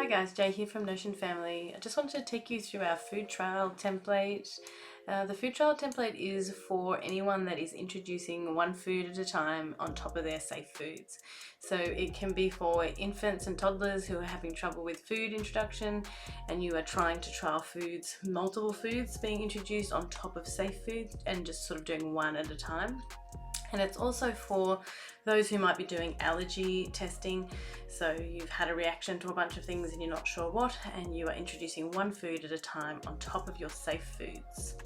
Hi guys, Jay here from Notion Family. I just wanted to take you through our food trial template. The food trial template is for anyone that is introducing one food at a time on top of their safe foods. So it can be for infants and toddlers who are having trouble with food introduction and you are trying to trial foods, multiple foods being introduced on top of safe foods and just sort of doing one at a time. And it's also for those who might be doing allergy testing. So you've had a reaction to a bunch of things and you're not sure what, and you are introducing one food at a time on top of your safe foods.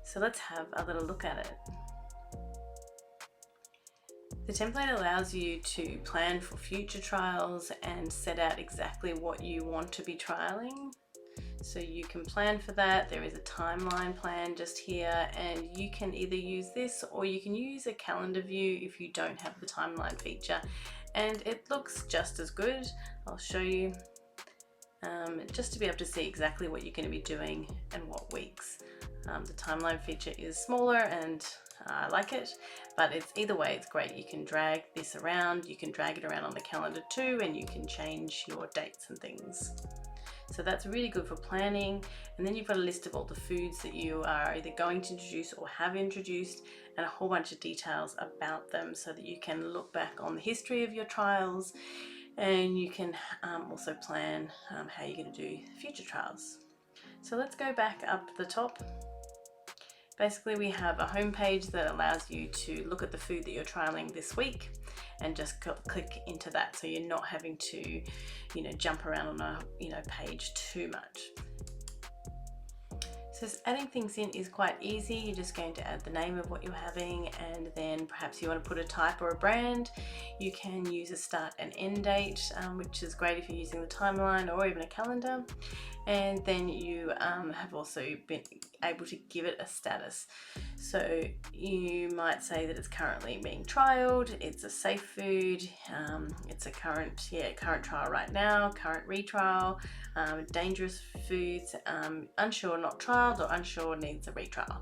So let's have a little look at it. The template allows you to plan for future trials and set out exactly what you want to be trialing. So you can plan for that. There is a timeline plan just here, and you can either use this or you can use a calendar view if you don't have the timeline feature, and it looks just as good. I'll show you just to be able to see exactly what you're going to be doing and what weeks. The timeline feature is smaller and I like it, but it's either way, it's great. You can drag this around, you can drag it around on the calendar too, and you can change your dates and things. So that's really good for planning. And then you've got a list of all the foods that you are either going to introduce or have introduced, and a whole bunch of details about them so that you can look back on the history of your trials, and you can also plan how you're going to do future trials. So let's go back up the top. Basically, we have a home page that allows you to look at the food that you're trialing this week and just click into that, so you're not having to, jump around on a, page too much. So adding things in is quite easy. You're just going to add the name of what you're having, and then perhaps you want to put a type or a brand. You can use a start and end date, which is great if you're using the timeline or even a calendar. And then you have also been able to give it a status. So you might say that it's currently being trialed, it's a safe food, it's a current trial right now, current retrial, dangerous foods, unsure not trialed, or unsure needs a retrial.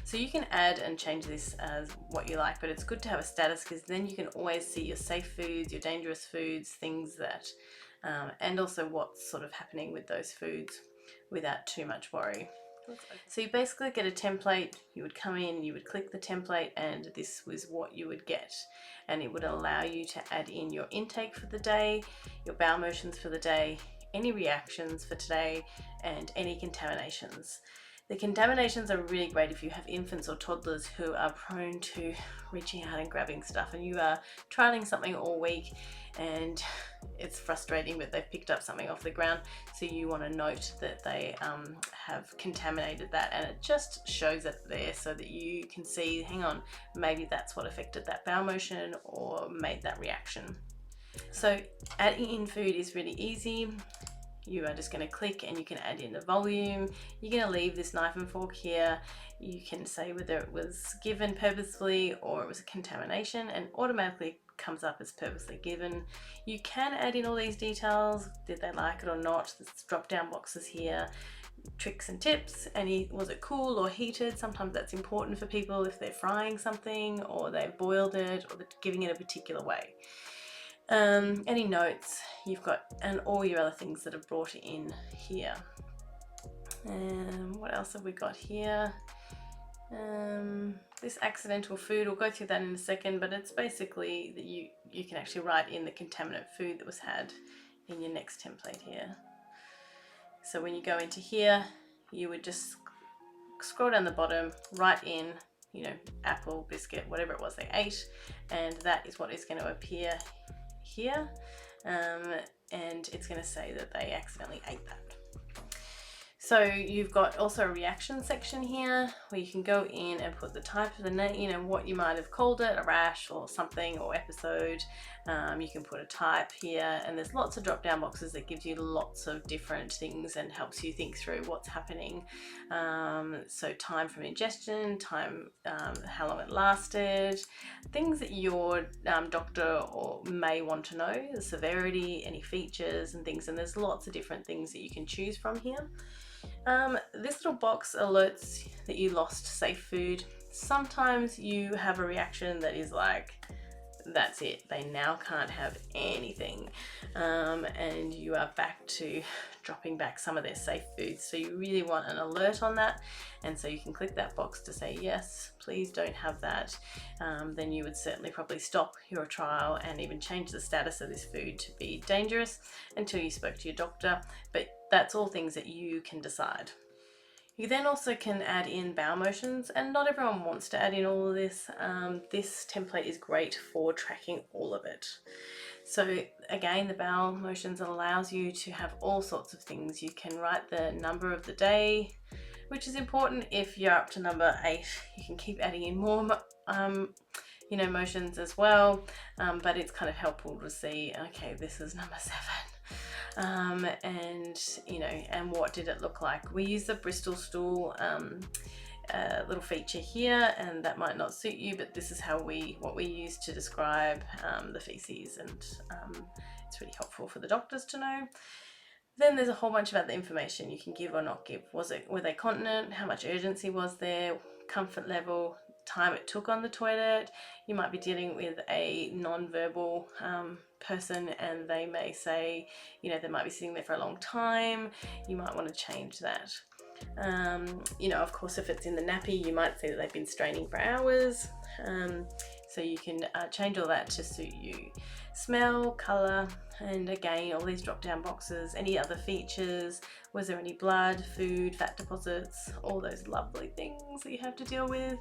So you can add and change this as what you like, but it's good to have a status because then you can always see your safe foods, your dangerous foods, things that and also what's sort of happening with those foods without too much worry. So you basically get a template. You would come in, you would click the template, and this was what you would get, and it would allow you to add in your intake for the day, your bowel motions for the day, any reactions for today, and any contaminations. The contaminations are really great if you have infants or toddlers who are prone to reaching out and grabbing stuff, and you are trialing something all week and it's frustrating but they've picked up something off the ground, so you want to note that they have contaminated that, and it just shows it there so that you can see, hang on, maybe that's what affected that bowel motion or made that reaction. So adding in food is really easy. You are just going to click and you can add in the volume. You're going to leave this knife and fork here. You can say whether it was given purposefully or it was a contamination, and automatically comes up as purposely given. You can add in all these details. Did they like it or not? There's drop down boxes here, tricks and tips. Was it cool or heated? Sometimes that's important for people if they're frying something or they've boiled it or they're giving it a particular way. Any notes you've got, and all your other things that are brought in here. What else have we got here? This accidental food, we'll go through that in a second, but it's basically that you can actually write in the contaminant food that was had in your next template here. So when you go into here, you would just scroll down the bottom, write in, apple, biscuit, whatever it was they ate, and that is what is going to appear here, and it's going to say that they accidentally ate that. So you've got also a reaction section here where you can go in and put the type of the name, what you might have called it, a rash or something, or episode. You can put a type here, and there's lots of drop down boxes that gives you lots of different things and helps you think through what's happening. So time from ingestion, time, how long it lasted, things that your doctor may want to know, the severity, any features and things, and there's lots of different things that you can choose from here. This little box alerts that you lost safe food. Sometimes you have a reaction that is like that's it. They now can't have anything, and you are back to dropping back some of their safe foods. So you really want an alert on that, and so you can click that box to say yes, please don't have that. Then you would certainly probably stop your trial and even change the status of this food to be dangerous until you spoke to your doctor, but that's all things that you can decide. You then also can add in bowel motions, and not everyone wants to add in all of this. This template is great for tracking all of it. So again, the bowel motions allows you to have all sorts of things. You can write the number of the day, which is important. If you're up to number 8, you can keep adding in more motions as well, but it's kind of helpful to see, okay, this is number 7. And what did it look like? We use the Bristol stool little feature here, and that might not suit you, but this is what we use to describe the feces, and it's really helpful for the doctors to know. Then there's a whole bunch of other information you can give or not give. Were they continent? How much urgency was there? Comfort level, time it took on the toilet. You might be dealing with a non-verbal person, and they may say, they might be sitting there for a long time. You might want to change that. Of course, if it's in the nappy, you might see that they've been straining for hours. So you can change all that to suit you. Smell, colour, and again, all these drop down boxes, any other features, was there any blood, food, fat deposits, all those lovely things that you have to deal with,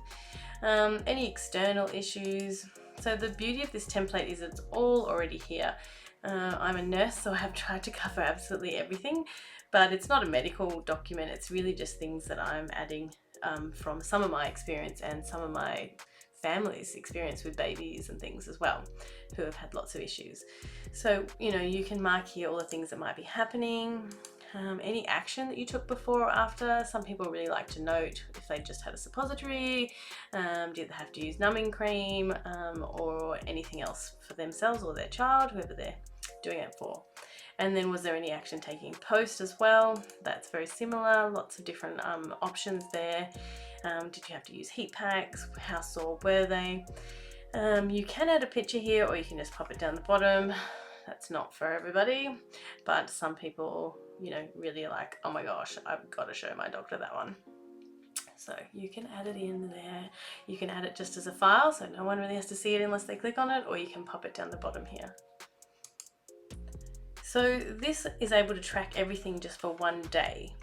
any external issues. So the beauty of this template is it's all already here. I'm a nurse, so I have tried to cover absolutely everything, but it's not a medical document. It's really just things that I'm adding from some of my experience and some of my family's experience with babies and things as well, who have had lots of issues. So, you can mark here all the things that might be happening, any action that you took before or after. Some people really like to note if they just had a suppository, did they have to use numbing cream, or anything else for themselves or their child, whoever they're doing it for. And then was there any action taking post as well? That's very similar, lots of different options there. Did you have to use heat packs? How sore were they? You can add a picture here, or you can just pop it down the bottom. That's not for everybody, but some people, really like, oh my gosh, I've got to show my doctor that one. So you can add it in there. You can add it just as a file, so no one really has to see it unless they click on it, or you can pop it down the bottom here. So this is able to track everything just for one day.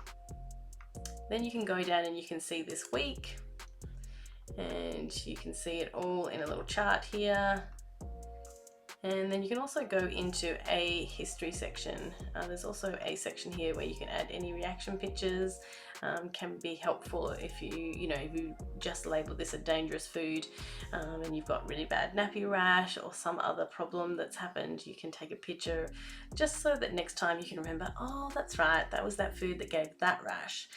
Then you can go down and you can see this week, and you can see it all in a little chart here. And then you can also go into a history section. There's also a section here where you can add any reaction pictures. Can be helpful if you just label this a dangerous food, and you've got really bad nappy rash or some other problem that's happened. You can take a picture just so that next time you can remember, oh, that's right, that was that food that gave that rash.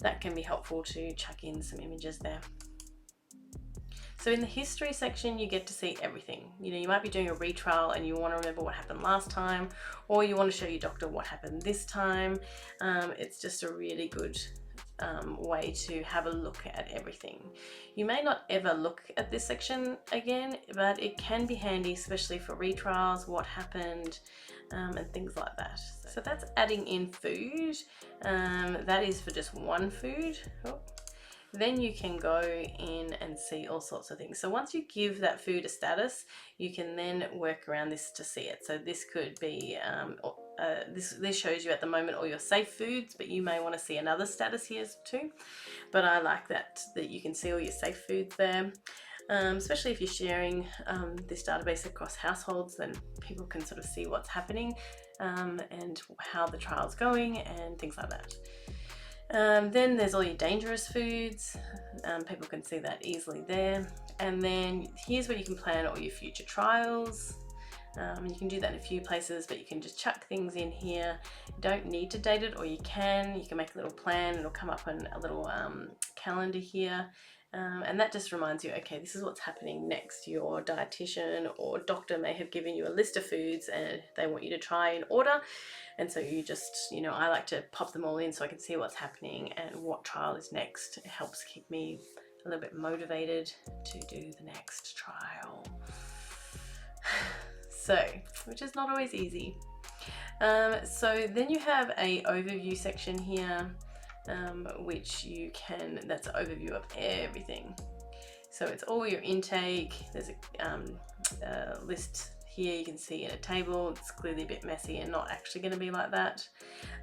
That can be helpful to chuck in some images there. So in the history section, you get to see everything. You might be doing a retrial and you want to remember what happened last time, or you want to show your doctor what happened this time. It's just a really good way to have a look at everything. You may not ever look at this section again, but it can be handy, especially for retrials, what happened, and things like that. So that's adding in food. That is for just one food. Oh. Then you can go in and see all sorts of things. So once you give that food a status, you can then work around this to see it. So this could be, this shows you at the moment all your safe foods, but you may want to see another status here too. But I like that you can see all your safe foods there. Especially if you're sharing this database across households, then people can sort of see what's happening and how the trial's going and things like that. Then there's all your dangerous foods. People can see that easily there. And then here's where you can plan all your future trials. You can do that in a few places, but you can just chuck things in here. You don't need to date it, or you can make a little plan. It'll come up on a little calendar here. And that just reminds you, okay, this is what's happening next. Your dietitian or doctor may have given you a list of foods and they want you to try in order. And so you just, I like to pop them all in so I can see what's happening and what trial is next. It helps keep me a little bit motivated to do the next trial. So, which is not always easy. So then you have a overview section here, which you can, that's an overview of everything. So it's all your intake. There's a list here you can see in a table. It's clearly a bit messy and not actually going to be like that.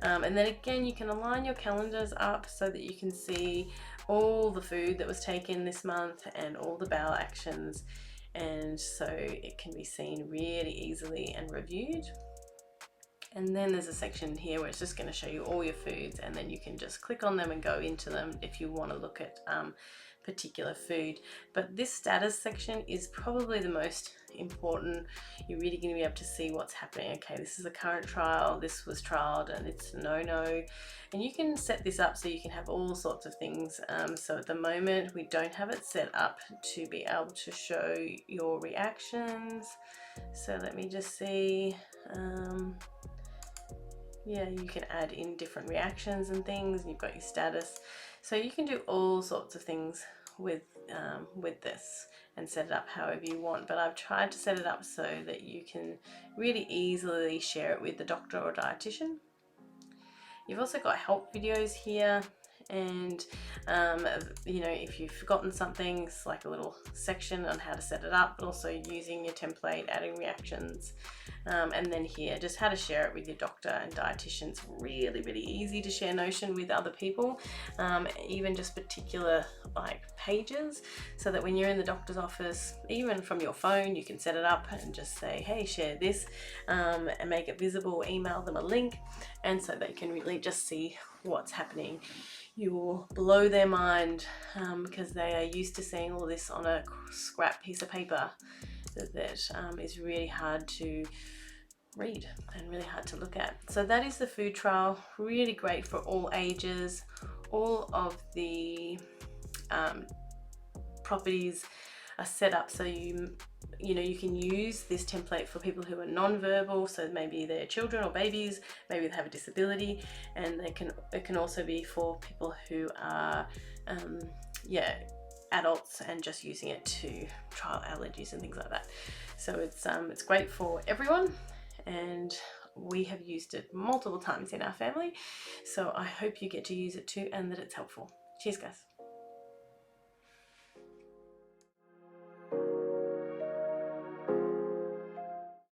And then again, you can align your calendars up so that you can see all the food that was taken this month and all the bowel actions, and so it can be seen really easily and reviewed. And then there's a section here where it's just going to show you all your foods, and then you can just click on them and go into them if you want to look at particular food. But this status section is probably the most important. You're really going to be able to see what's happening. Okay, this is a current trial, this was trialed and it's no. And you can set this up so you can have all sorts of things. So at the moment we don't have it set up to be able to show your reactions. So let me just see. Yeah, you can add in different reactions and things. You've got your status, so you can do all sorts of things with this and set it up however you want. But I've tried to set it up so that you can really easily share it with the doctor or dietitian. You've also got help videos here, and you know, if you've forgotten something, it's like a little section on how to set it up, but also using your template, adding reactions, and then here just how to share it with your doctor and dietitians. Really easy to share Notion with other people, even just particular like pages, so that when you're in the doctor's office, even from your phone, you can set it up and just say, hey, share this, and make it visible, email them a link, and so they can really just see what's happening. You will blow their mind because they are used to seeing all this on a scrap piece of paper that is really hard to read and really hard to look at. So that is the food trial. Really great for all ages. All of the properties are set up so you know, you can use this template for people who are non-verbal, so maybe they're children or babies, maybe they have a disability, and it can also be for people who are adults and just using it to trial allergies and things like that. So it's great for everyone, and we have used it multiple times in our family, so I hope you get to use it too and that it's helpful. Cheers guys.